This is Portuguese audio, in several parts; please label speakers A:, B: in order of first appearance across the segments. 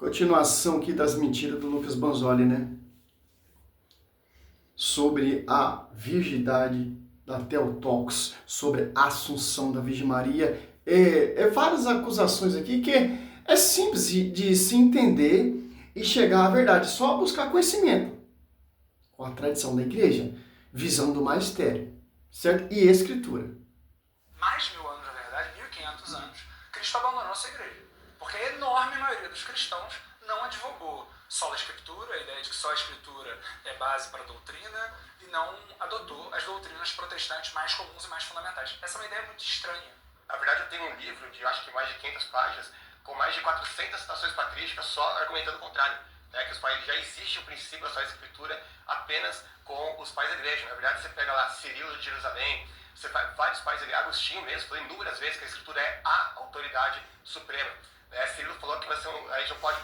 A: Continuação aqui das mentiras do Lucas Banzoli, né? Sobre a virgindade da Theotokos, sobre a Assunção da Virgem Maria. Várias acusações aqui que é simples de se entender e chegar à verdade. Só buscar conhecimento com a tradição da igreja, visão do magistério, certo? E escritura.
B: Mais de 1000 anos, na verdade, 1500 anos, Cristo abandonou sua igreja. Porque a enorme maioria dos cristãos não advogou sola escritura, a ideia de que só a escritura é base para a doutrina, e não adotou as doutrinas protestantes mais comuns e mais fundamentais. Essa é uma ideia muito estranha.
C: Na verdade, eu tenho um livro de, acho que mais de 500 páginas, com mais de 400 citações patrísticas, só argumentando o contrário. Né, que os pais, já existe o princípio da só escritura apenas com os pais da igreja. Na verdade, você pega lá Cirilo de Jerusalém, você faz vários pais da igreja, Agostinho mesmo, falou inúmeras vezes que a escritura é a autoridade suprema. Cirilo falou que a gente não pode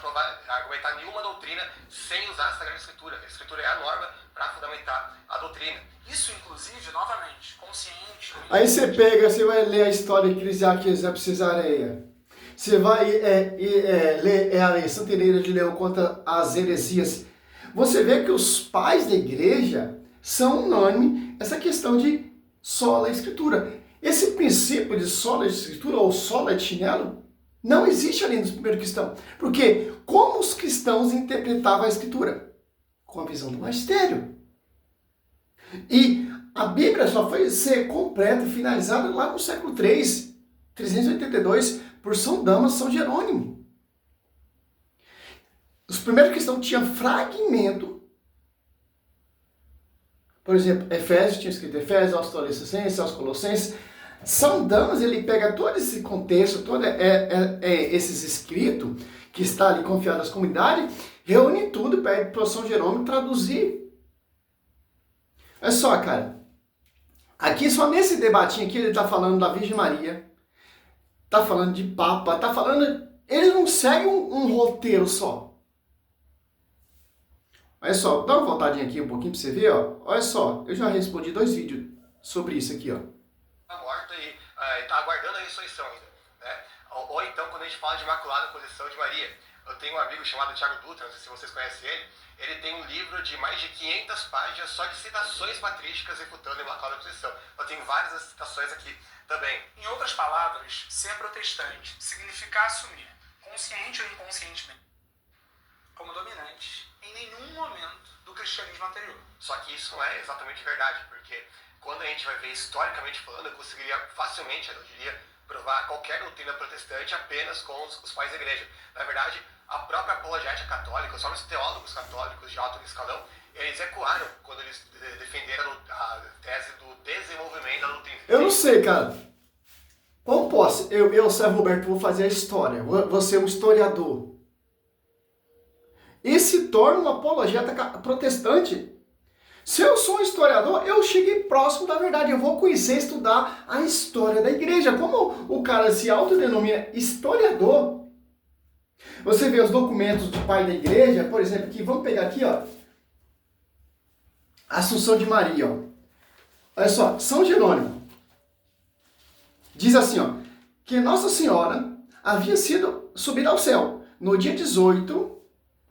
C: argumentar nenhuma doutrina sem usar a Sagrada Escritura. A Escritura é a norma para fundamentar a doutrina.
B: Isso, inclusive, novamente, consciente...
A: Aí você pega, você vai ler a história de Crisiáquio de Cesareia. Você vai ler a Santa Ireneia de Leão contra as heresias. Você vê que os pais da igreja são unânimes essa questão de sola escritura. Esse princípio de sola escritura ou sola de chinelo não existe ali nos primeiros cristãos. Porque como os cristãos interpretavam a escritura? Com a visão do magistério. E a Bíblia só foi ser completa, finalizada lá no século III, 382, por São Damaso, São Jerônimo. Os primeiros cristãos tinham fragmento. Por exemplo, Efésios tinha escrito Efésios, aos Tessalonicenses, aos Colossenses. São Damaso, ele pega todo esse contexto, todo esses escritos que está ali confiado às comunidades, reúne tudo, pede para São Jerônimo traduzir. Olha só, cara. Aqui, só nesse debatinho aqui, ele está falando da Virgem Maria, está falando de Papa, está falando... Eles não seguem um roteiro só. Olha só, dá uma voltadinha aqui um pouquinho para você ver, ó. Olha só, eu já respondi 2 vídeos sobre isso aqui, ó.
C: Morta e está aguardando a ressurreição ainda. Né? Ou então, quando a gente fala de Imaculada Conceição de Maria, eu tenho um amigo chamado Tiago Dutra, não sei se vocês conhecem ele tem um livro de mais de 500 páginas só de citações patrísticas refutando a Imaculada Conceição. Eu tenho várias citações aqui também.
B: Em outras palavras, ser protestante significa assumir, consciente ou inconscientemente, como dominante em nenhum momento do cristianismo anterior.
C: Só que isso não é exatamente verdade, porque quando a gente vai ver historicamente falando, eu conseguiria facilmente, eu diria, provar qualquer doutrina protestante apenas com os pais da igreja. Na verdade, a própria apologética católica, os próprios teólogos católicos de alto escalão, eles ecoaram quando eles defenderam a tese do desenvolvimento da doutrina.
A: Eu não sei, cara. Como posso? Eu, Sérgio Roberto, vou fazer a história. Vou ser um historiador. E se torna um apologeta protestante. Se eu sou um historiador, eu cheguei próximo da verdade. Eu vou conhecer, estudar a história da igreja. Como o cara se autodenomina historiador, você vê os documentos do pai da igreja, por exemplo, aqui, vamos pegar aqui, ó, Assunção de Maria, ó. Olha só, São Jerônimo diz assim, ó, que Nossa Senhora havia sido subida ao céu no dia 18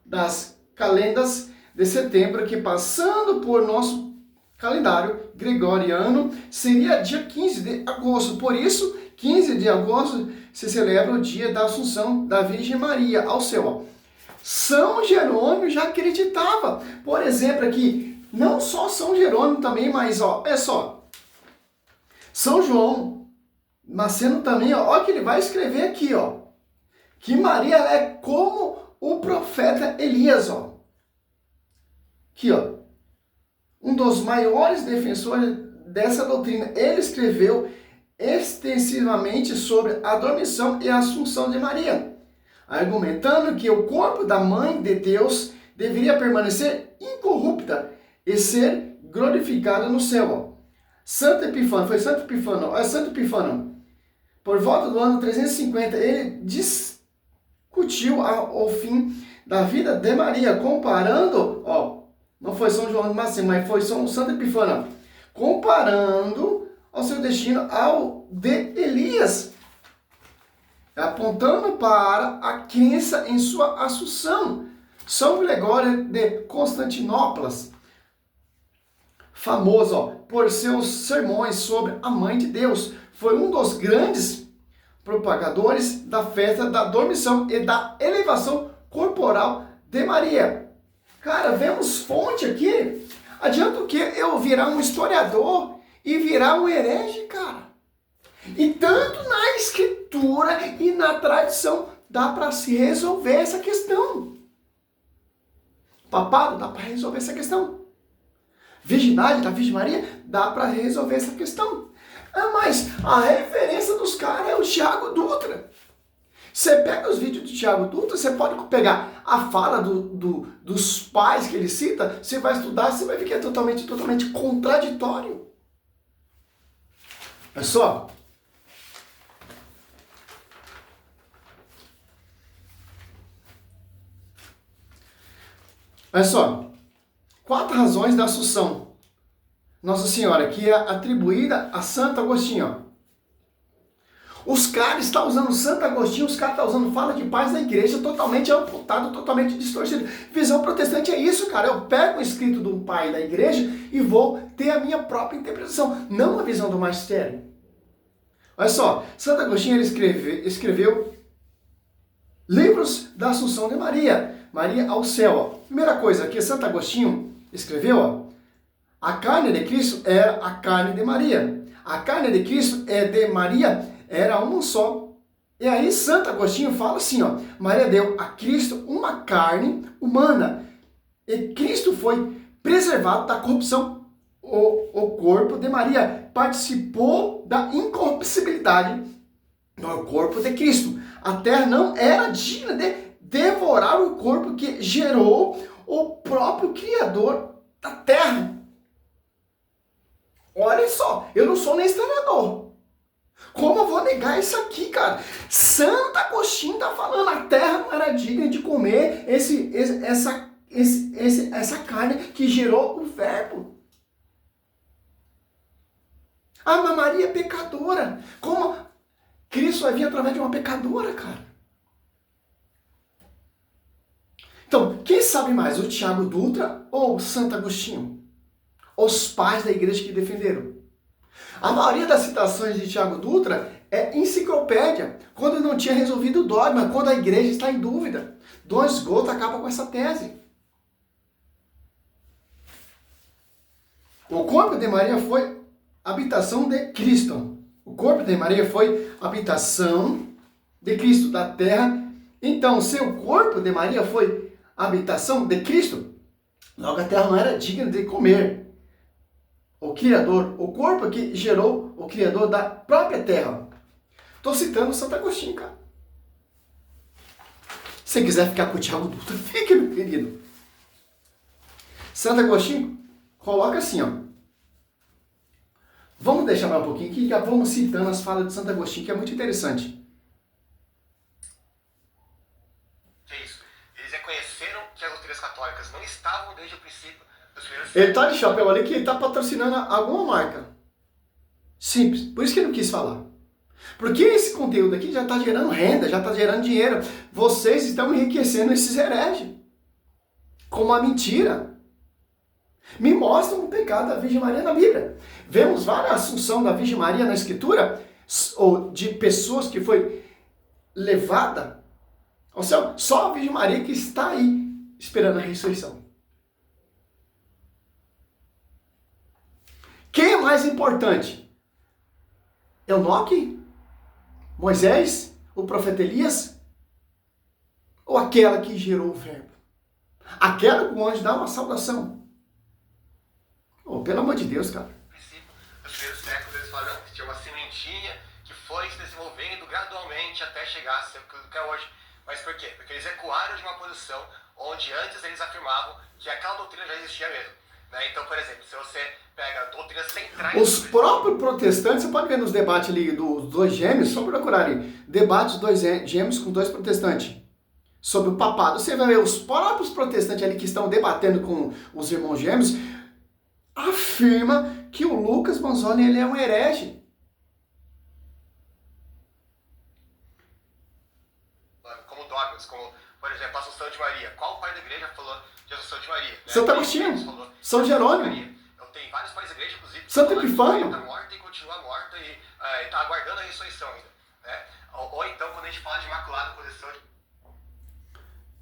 A: das calendas de setembro, que passando por nosso calendário gregoriano, seria dia 15 de agosto. Por isso, 15 de agosto se celebra o dia da Assunção da Virgem Maria ao céu. São Jerônimo já acreditava. Por exemplo, aqui, não só São Jerônimo também, mas, ó, é só, São João Maceno também, ó, olha que ele vai escrever aqui, ó, que Maria é como o profeta Elias, ó. Aqui, ó, um dos maiores defensores dessa doutrina. Ele escreveu extensivamente sobre a dormição e a assunção de Maria, argumentando que o corpo da Mãe de Deus deveria permanecer incorrupta e ser glorificada no céu. Santo Epifânio, foi Santo Epifânio, Santo Epifânio, por volta do ano 350, ele discutiu o fim da vida de Maria, comparando, ó, não foi São João de Maceno, mas foi São Santo Epifânio, comparando ao seu destino ao de Elias. apontando para a crença em sua assunção. São Gregório de Constantinopla, famoso por seus sermões sobre a Mãe de Deus, foi um dos grandes propagadores da festa da dormição e da elevação corporal de Maria. Cara, vemos fonte aqui. Adianta o que eu virar um historiador e virar um herege, cara? E tanto na escritura e na tradição dá para se resolver essa questão. Papado, dá para resolver essa questão. Virgindade da Virgem Maria, dá para resolver essa questão. Mas a referência dos caras é o Thiago Dutra. Você pega os vídeos do Thiago Dutra, você pode pegar a fala dos pais que ele cita, você vai estudar, você vai ver que é totalmente contraditório. Olha só. Olha só. 4 razões da Assunção Nossa Senhora, que é atribuída a Santo Agostinho. Os caras estão usando Santo Agostinho, os caras estão usando fala de pais da igreja totalmente amputado, totalmente distorcido. Visão protestante é isso, cara. Eu pego o escrito de um pai da igreja e vou ter a minha própria interpretação, não a visão do magistério. Olha só, Santo Agostinho ele escreveu livros da Assunção de Maria, Maria ao céu. Primeira coisa que Santo Agostinho escreveu, a carne de Cristo era a carne de Maria. A carne de Cristo é de Maria, era uma só. E aí Santo Agostinho fala assim, Maria deu a Cristo uma carne humana. E Cristo foi preservado da corrupção. O corpo de Maria participou da incorruptibilidade do corpo de Cristo. A terra não era digna de devorar o corpo que gerou o próprio Criador da terra. Olha só, eu não sou nem historiador. Como eu vou negar isso aqui, cara? Santo Agostinho está falando, a terra não era digna de comer essa carne que gerou o verbo. Mas Maria é pecadora. Como Cristo vai vir através de uma pecadora, cara? Então, quem sabe mais, o Thiago Dutra ou o Santo Agostinho? Os pais da igreja que defenderam. A maioria das citações de Thiago Dutra é enciclopédia, quando não tinha resolvido o dogma, quando a igreja está em dúvida. Dom Esgoto acaba com essa tese. O corpo de Maria foi habitação de Cristo. O corpo de Maria foi habitação de Cristo da terra. Então, se o corpo de Maria foi habitação de Cristo, logo a terra não era digna de comer o Criador, o corpo que gerou o Criador da própria terra. Estou citando Santo Agostinho, cara. Se quiser ficar com o Thiago Dutra, fique, meu querido. Santo Agostinho coloca assim, Vamos deixar mais um pouquinho aqui, já vamos citando as falas de Santo Agostinho, que é muito interessante.
C: É isso. Eles reconheceram que as doutrinas católicas não estavam desde o princípio dos primeiros.
A: Ele tá de chapéu ali que ele tá patrocinando alguma marca. Simples. Por isso que ele não quis falar. Porque esse conteúdo aqui já está gerando renda, já está gerando dinheiro. Vocês estão enriquecendo esses hereges. Com uma mentira. Me mostram o pecado da Virgem Maria na Bíblia. Vemos várias assunções da Virgem Maria na Escritura, ou de pessoas que foi levada. Ou seja, só a Virgem Maria que está aí esperando a ressurreição. Quem é mais importante? Enoque? Moisés? O profeta Elias? Ou aquela que gerou o verbo? Aquela que o anjo dá uma saudação? Pelo amor de Deus, cara.
C: No princípio dos primeiros séculos, eles falam que tinha uma sementinha que foi se desenvolvendo gradualmente até chegar a ser o que é hoje. Mas por quê? Porque eles ecoaram de uma posição onde antes eles afirmavam que aquela doutrina já existia mesmo. Então, por exemplo, se você pega doutrinas centrais...
A: Os próprios protestantes, você pode ver nos debates ali dos dois gêmeos, só procurar ali, debates dos dois gêmeos com dois protestantes, sobre o papado. Você vai ver os próprios protestantes ali que estão debatendo com os irmãos gêmeos, afirma que o Lucas Manzoni ele é um herege.
C: dogmas, como, por exemplo, a Assunção de Maria. Qual pai da igreja falou de Assunção de Maria? Né?
A: Santo Agostinho, São Jerônimo.
C: Tem vários pais da igreja, inclusive,
A: Santo
C: que
A: Epifânio.
C: está morta e continua morta e está aguardando a ressurreição ainda. Né? Ou então, quando a gente fala de Imaculada Conceição de...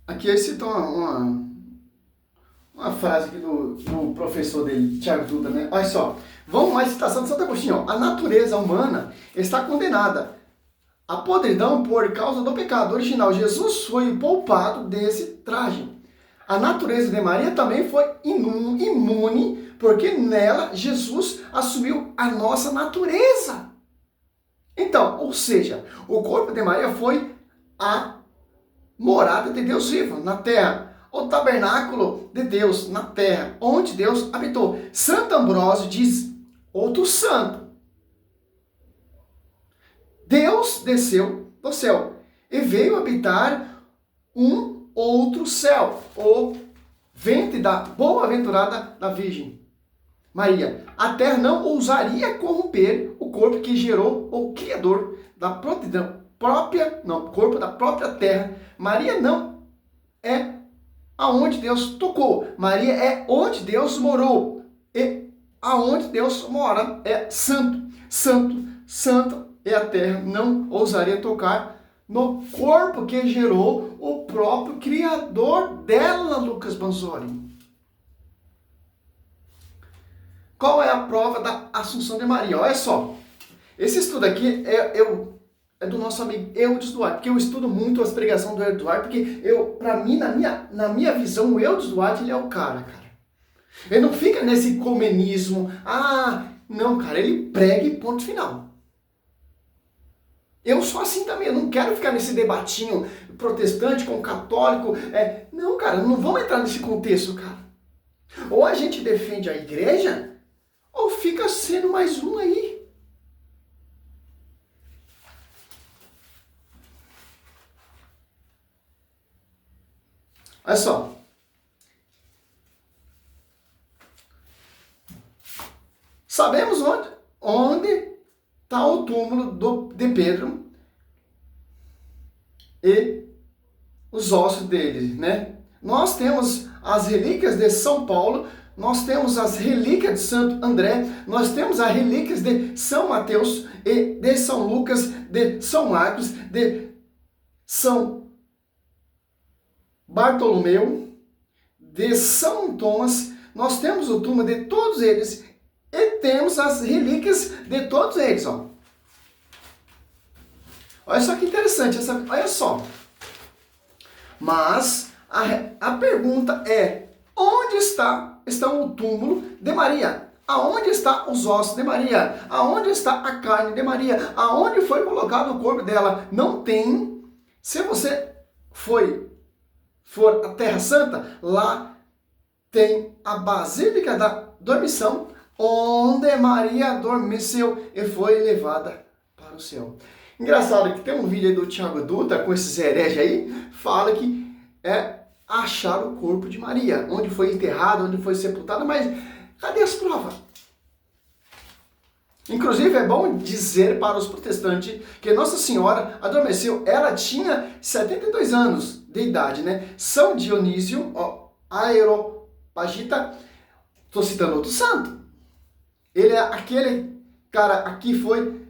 A: Aqui ele citou uma frase aqui do professor dele, Tiago Duda, né? Olha só, vamos mais citação de Santo Agostinho. Ó. A natureza humana está condenada à podridão por causa do pecado original. Jesus foi poupado desse traje. A natureza de Maria também foi imune, porque nela Jesus assumiu a nossa natureza. Então, ou seja, o corpo de Maria foi a morada de Deus vivo na terra. O tabernáculo de Deus na terra, onde Deus habitou. Santo Ambrósio diz, outro santo. Deus desceu do céu e veio habitar um outro céu, o ventre da boa-aventurada da Virgem Maria. A terra não ousaria corromper o corpo que gerou o Criador da corpo da própria terra. Maria não é aonde Deus tocou. Maria é onde Deus morou. E aonde Deus mora é santo. Santo, santo é a terra. Não ousaria tocar no corpo que gerou o próprio Criador dela, Lucas Banzoli. Qual é a prova da Assunção de Maria? Olha só. Esse estudo aqui é do nosso amigo Eudes Duarte, porque eu estudo muito as pregações do Eudes Duarte, porque para mim, na minha visão, o Eudes Duarte, ele é o cara. Ele não fica nesse ecumenismo, não, cara, ele prega e ponto final. Eu sou assim também, eu não quero ficar nesse debatinho protestante com católico, não, cara, não vamos entrar nesse contexto, cara. Ou a gente defende a igreja, ou fica sendo mais um aí. Olha só. Sabemos onde está o túmulo de Pedro e os ossos dele, né? Nós temos as relíquias de São Paulo, nós temos as relíquias de Santo André, nós temos as relíquias de São Mateus e de São Lucas, de São Marcos, de São Bartolomeu, de São Tomás. Nós temos o túmulo de todos eles e temos as relíquias de todos eles. Ó. Olha só que interessante, olha só. Mas a pergunta é, onde estão o túmulo de Maria? Aonde estão os ossos de Maria? Aonde está a carne de Maria? Aonde foi colocado o corpo dela? Não tem. Se você for à Terra Santa, lá tem a Basílica da Dormição, onde Maria adormeceu e foi levada para o céu. Engraçado que tem um vídeo aí do Tiago Dutra com esses hereges aí, fala que achar o corpo de Maria, onde foi enterrada, onde foi sepultada, mas cadê as provas? Inclusive é bom dizer para os protestantes que Nossa Senhora adormeceu, ela tinha 72 anos de idade, né? São Dionísio, Areopagita, estou citando outro santo. Ele é aquele cara aqui foi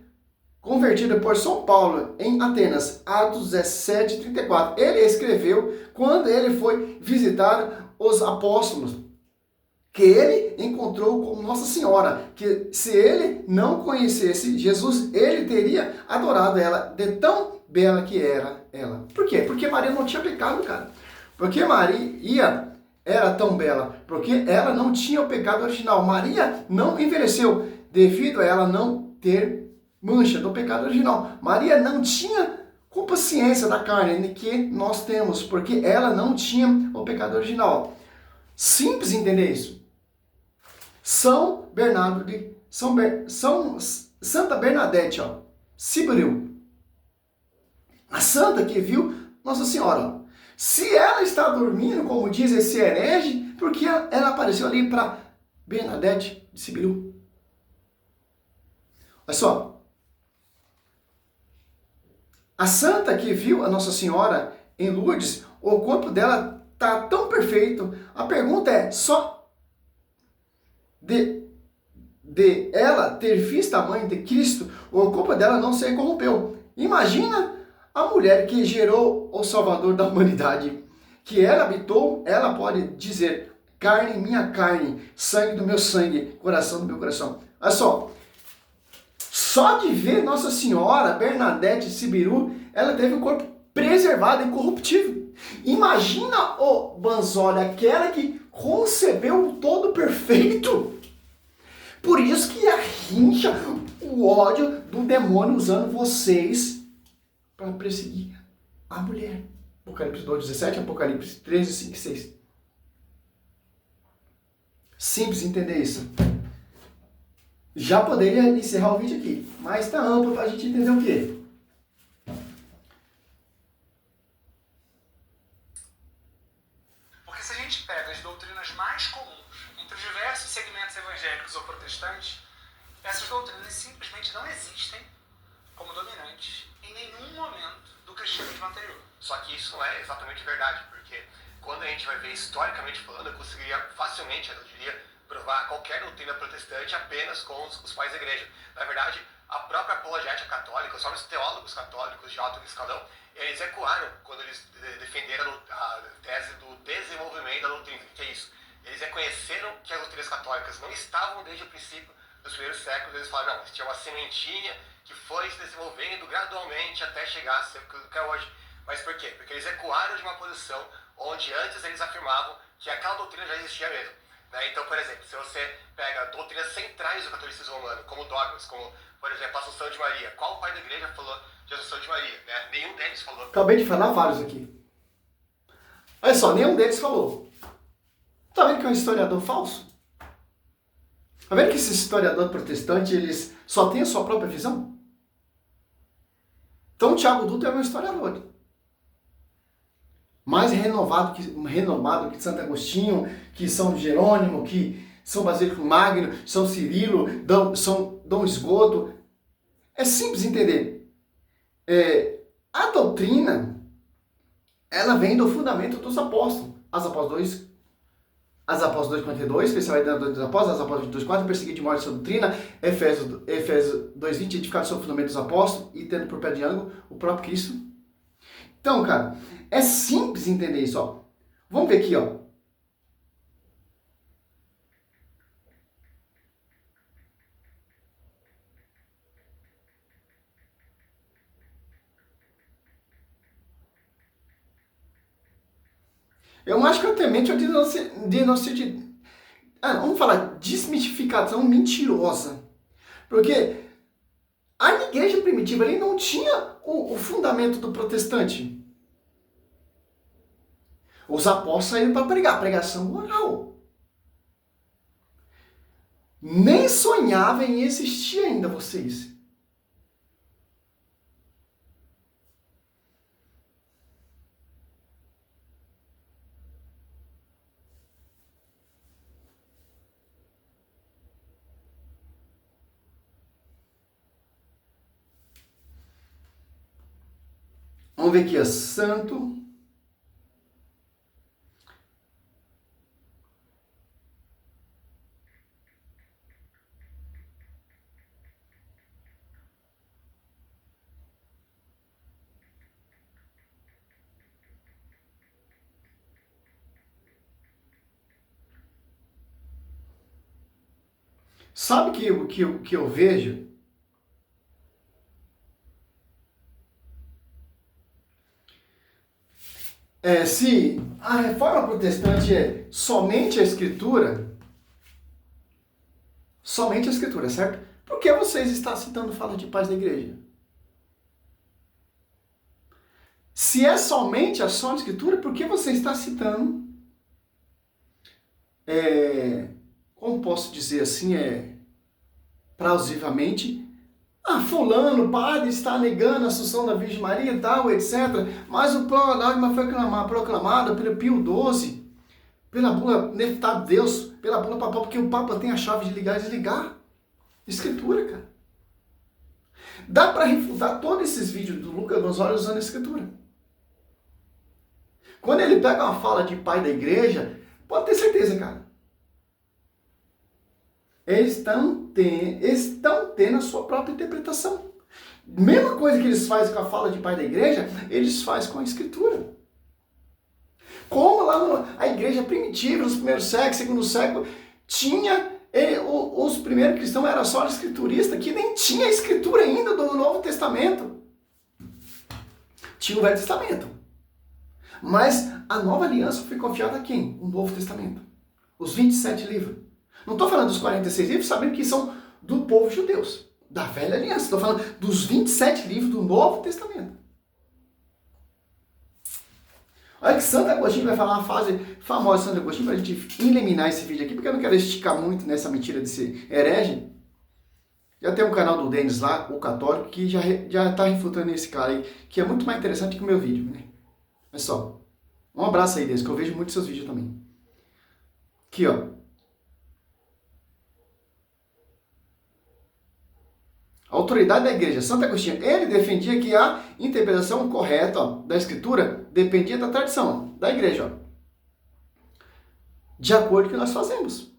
A: convertido por São Paulo em Atenas, Atos 17:34. Ele escreveu quando ele foi visitar os apóstolos, que ele encontrou com Nossa Senhora, que se ele não conhecesse Jesus, ele teria adorado ela de tão bela que era ela. Por quê? Porque Maria não tinha pecado, cara. Porque Maria era tão bela, porque ela não tinha o pecado original. Maria não envelheceu devido a ela não ter mancha do pecado original. Maria não tinha consciência da carne que nós temos, porque ela não tinha o pecado original. Simples entender isso. São Bernardo de Santa Bernadette, Sibril, a santa que viu Nossa Senhora. Se ela está dormindo, como diz esse herege, porque ela apareceu ali para Bernadette de Sibril. Olha só. A santa que viu a Nossa Senhora, em Lourdes, o corpo dela tá tão perfeito. A pergunta é, só de ela ter visto a mãe de Cristo, o corpo dela não se corrompeu. Imagina a mulher que gerou o Salvador da humanidade, que ela habitou, ela pode dizer, carne minha carne, sangue do meu sangue, coração do meu coração. Olha só de ver Nossa Senhora, Bernadette Sibiru, ela teve o corpo preservado e incorruptível. Imagina o Banzoli, aquela que concebeu o todo perfeito. Por isso que a rincha, o ódio do demônio usando vocês para perseguir a mulher. Apocalipse 2:17, Apocalipse 13:5 e 6. Simples entender isso. Já poderia encerrar o vídeo aqui, mas está amplo para a gente entender o quê?
B: Porque se a gente pega as doutrinas mais comuns entre os diversos segmentos evangélicos ou protestantes, essas doutrinas simplesmente não existem como dominantes em nenhum momento do cristianismo anterior.
C: Só que isso não é exatamente verdade, porque quando a gente vai ver historicamente falando, eu conseguiria facilmente, eu diria, provar qualquer doutrina protestante apenas com os pais da igreja. Na verdade, a própria apologética católica, os próprios teólogos católicos de alto escalão, eles ecoaram quando eles defenderam a tese do desenvolvimento da doutrina. O que é isso? Eles reconheceram que as doutrinas católicas não estavam desde o princípio dos primeiros séculos. Eles falaram, não, tinha uma sementinha que foi se desenvolvendo gradualmente até chegar a ser o que é hoje. Mas por quê? Porque eles ecoaram de uma posição onde antes eles afirmavam que aquela doutrina já existia mesmo. Então, por exemplo, se você pega doutrinas centrais do catolicismo romano, como dogmas, como, por exemplo, a Assunção de Maria, qual pai da igreja falou de Assunção de Maria? Nenhum deles falou.
A: Acabei de falar vários aqui. Olha só, nenhum deles falou. Tá vendo que é um historiador falso? Tá vendo que esse historiador protestante, eles só têm a sua própria visão? Então, o Tiago Dutra é um historiador. Mais renomado que Santo Agostinho, que São Jerônimo, que São Basílio Magno, São Cirilo, São Dom Esgoto. É simples entender. A doutrina, ela vem do fundamento dos apóstolos. As Apóstolos 2:42, especialidade dos apóstolos, as Apóstolos 2:4, perseguir de morte sua doutrina, Efésios 2:20, edificado sobre o fundamento dos apóstolos e tendo por pé de ângulo o próprio Cristo. Então, cara, é simples entender isso, ó. Vamos ver aqui, ó. Eu acho que até mente vamos falar desmistificação mentirosa. Porque a igreja primitiva ali não tinha o fundamento do protestante. Os apóstolos saíram para pregar, pregação oral. Nem sonhavam em existir ainda vocês. Vamos ver aqui, ó, santo. Sabe o que eu vejo? Se a reforma protestante é somente a escritura, certo? Por que vocês estão citando fala de paz da igreja? Se é somente a só escritura, por que você está citando, como posso dizer assim, plausivamente, fulano, padre, está negando a Assunção da Virgem Maria e tal, etc. Mas o dogma foi proclamado pelo Pio XII, pela bula Neftado Deus, pela bula papal, porque o Papa tem a chave de ligar e desligar. Escritura, cara. Dá para refutar todos esses vídeos do Lucas Banzoli usando a escritura. Quando ele pega uma fala de pai da igreja, pode ter certeza, cara. Eles estão tendo a sua própria interpretação. Mesma coisa que eles fazem com a fala de pai da igreja, eles fazem com a escritura. Como lá a igreja primitiva, nos primeiros séculos, segundo século, tinha... os primeiros cristãos eram só escrituristas, que nem tinha escritura ainda do Novo Testamento. Tinha o Velho Testamento. Mas a nova aliança foi confiada a quem? O Novo Testamento. Os 27 livros. Não estou falando dos 46 livros, sabendo que são do povo judeu, da Velha Aliança. Estou falando dos 27 livros do Novo Testamento. Olha que Santo Agostinho vai falar uma frase famosa de Santo Agostinho para a gente eliminar esse vídeo aqui, porque eu não quero esticar muito nessa mentira desse herege. Já tem um canal do Denis lá, o católico, que já está refutando esse cara aí, que é muito mais interessante que o meu vídeo, né? Olha só. Um abraço aí, Denis, que eu vejo muito seus vídeos também. Aqui, ó. A autoridade da igreja, Santo Agostinho, ele defendia que a interpretação correta, ó, da escritura dependia da tradição, ó, da igreja, ó, de acordo com o que nós fazemos.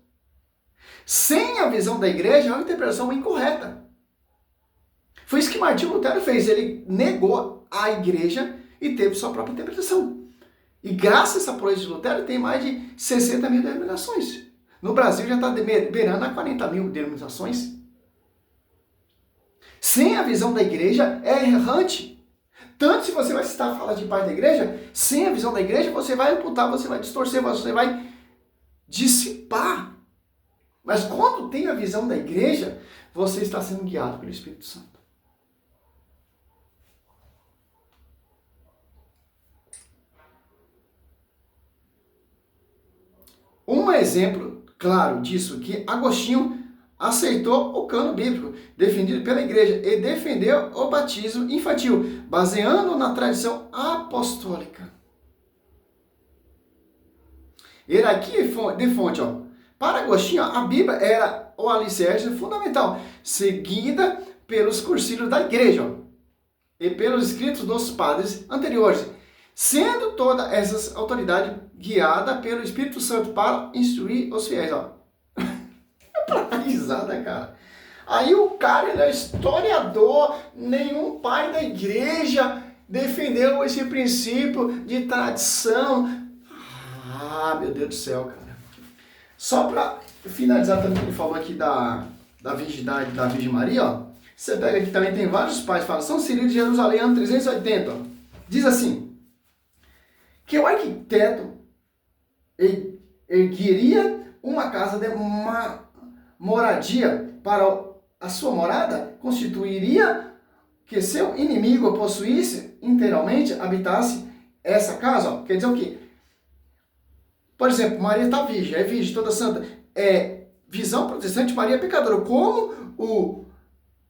A: Sem a visão da igreja, é uma interpretação incorreta. Foi isso que Martinho Lutero fez. Ele negou a igreja e teve sua própria interpretação. E graças a essa proeza de Lutero, tem mais de 60 mil denominações. No Brasil já está beirando a 40 mil denominações. Sem a visão da igreja, é errante. Tanto se você vai citar a fala de pai da igreja, sem a visão da igreja, você vai amputar, você vai distorcer, você vai dissipar. Mas quando tem a visão da igreja, você está sendo guiado pelo Espírito Santo. Um exemplo claro disso, que Agostinho aceitou o cano bíblico defendido pela igreja e defendeu o batismo infantil, baseando na tradição apostólica. Hierarquia de fonte, ó. Para Agostinho, a Bíblia era o alicerce fundamental, seguida pelos cursilhos da igreja, ó, e pelos escritos dos padres anteriores, sendo toda essa autoridade guiada pelo Espírito Santo para instruir os fiéis. Ó. É pra risada, cara. Aí o cara, ele é historiador, nenhum pai da igreja defendeu esse princípio de tradição. Ah, meu Deus do céu, cara. Só para finalizar também o que ele falou aqui da virgindade da Virgem Maria, ó. Você pega aqui também, tem vários pais que falam, São Cirilo de Jerusalém, ano 380, ó. Diz assim, que o arquiteto ergueria uma casa de uma moradia para a sua morada, constituiria que seu inimigo possuísse inteiramente, habitasse essa casa, ó. Quer dizer o quê? Por exemplo, Maria está virgem, é virgem, toda santa. É visão protestante, Maria é pecadora. Como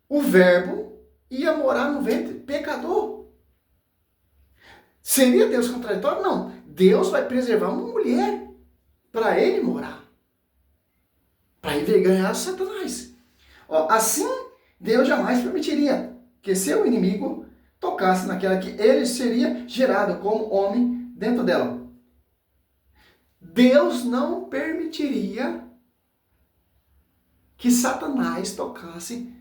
A: o verbo ia morar no ventre pecador. Seria Deus contraditório? Não. Deus vai preservar uma mulher para ele morar. Para ele ganhar Satanás. Ó, assim, Deus jamais permitiria que seu inimigo tocasse naquela que ele seria gerado como homem dentro dela. Deus não permitiria que Satanás tocasse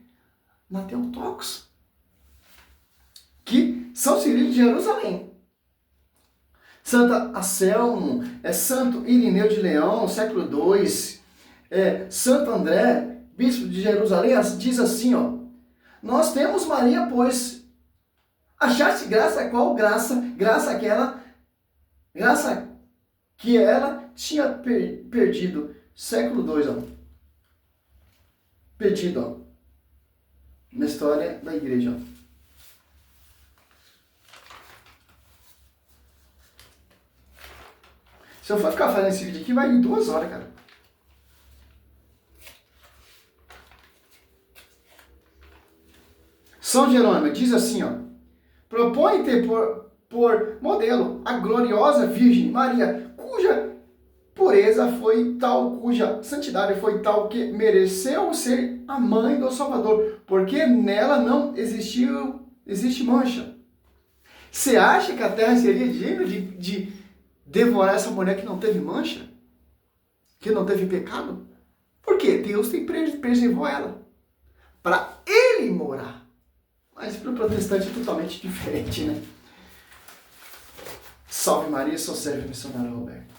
A: na Theotokos, que São Cirilo de Jerusalém. Santa Anselmo, Santo Irineu de Leão, século II, Santo André, bispo de Jerusalém, diz assim, ó, nós temos Maria, pois achaste graça, qual graça? Graça aquela, graça que ela tinha perdido, século II, ó, perdido, ó, na história da igreja, ó. Se eu for ficar fazendo esse vídeo aqui, vai em 2 horas, cara. São Jerônimo diz assim, ó, propõe ter por modelo a gloriosa Virgem Maria, cuja pureza foi tal, cuja santidade foi tal que mereceu ser a mãe do Salvador, porque nela não existe mancha. Você acha que a terra seria digna devorar essa mulher que não teve mancha? Que não teve pecado? Por quê? Deus preservou ela para ele morar. Mas para o protestante é totalmente diferente, né? Salve Maria, sou servo missionário Roberto.